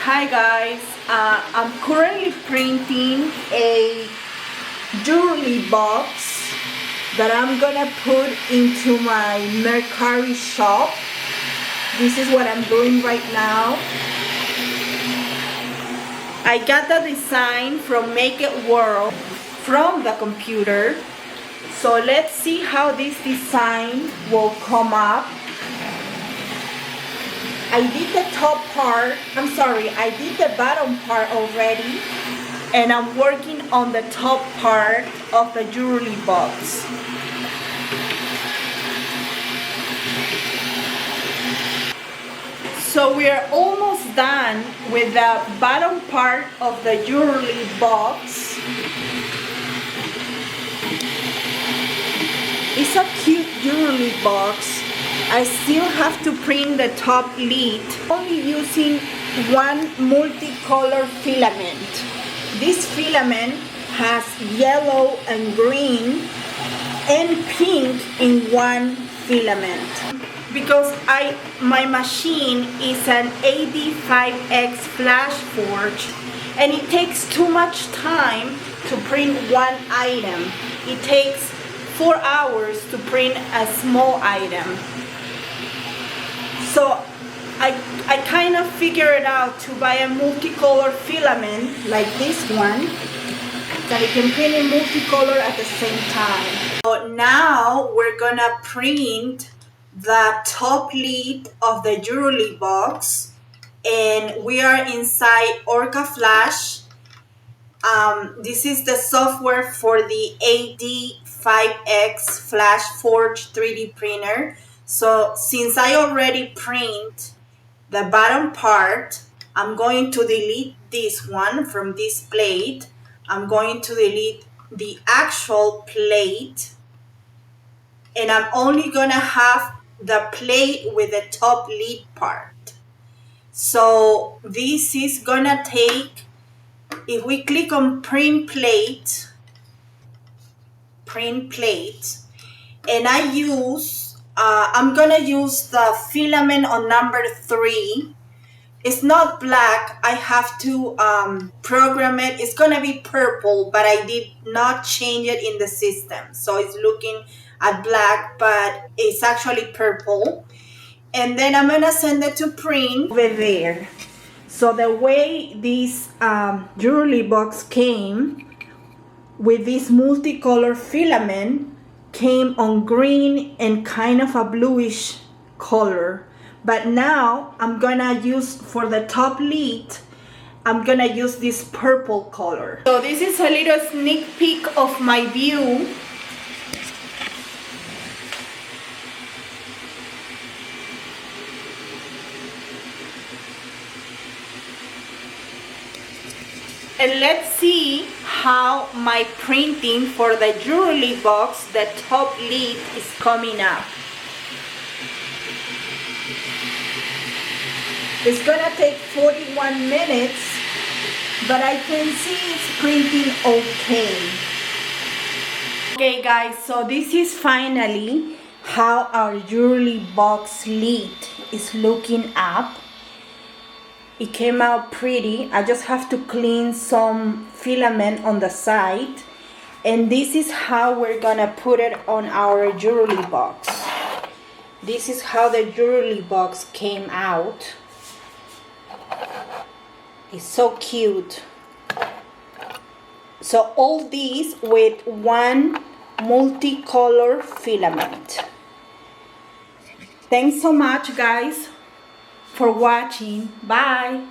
Hi guys, I'm currently printing a jewelry box that I'm gonna put into my Mercari shop. This is what I'm doing right now. I got the design from Make It World from the computer. So let's see how this design will come up. I did the top part, I did the bottom part already, and I'm working on the top part of the jewelry box. So we are almost done with the bottom part of the jewelry box. It's a cute jewelry box. I still have to print the top lid, only using one multicolor filament. This filament has yellow and green and pink in one filament. Because my machine is an AD5X Flashfordge and it takes too much time to print one item. It takes 4 hours to print a small item. So I kind of figured out to buy a multicolor filament like this one that it can print in multicolor at the same time. So now we're gonna print the top lid of the jewelry box, and we are inside Orca Flash. This is the software for the AD5X Flashforge 3D printer. So since I already print the bottom part, I'm going to delete this one from this plate. I'm going to delete the actual plate, and I'm only gonna have the plate with the top lid part. So this is gonna take, if we click on print plate, and I'm gonna use the filament on number 3. It's not black. I have to program it. It's gonna be purple, but I did not change it in the system, so it's looking at black, but it's actually purple. And then I'm gonna send it to print over there. So the way this jewelry box came with this multicolor filament came on green and kind of a bluish color. But now I'm gonna use, for the top lid, I'm gonna use this purple color. So this is a little sneak peek of my view. And let's see how my printing for the jewelry box, the top lid, is coming up. It's gonna take 41 minutes, but I can see it's printing okay. Okay guys, so this is finally how our jewelry box lid is looking up. It came out pretty. I just have to clean some filament on the side, and this is how we're gonna put it on our jewelry box. This is how the jewelry box came out. It's so cute. So all these with one multicolor filament. Thanks so much guys for watching. Bye.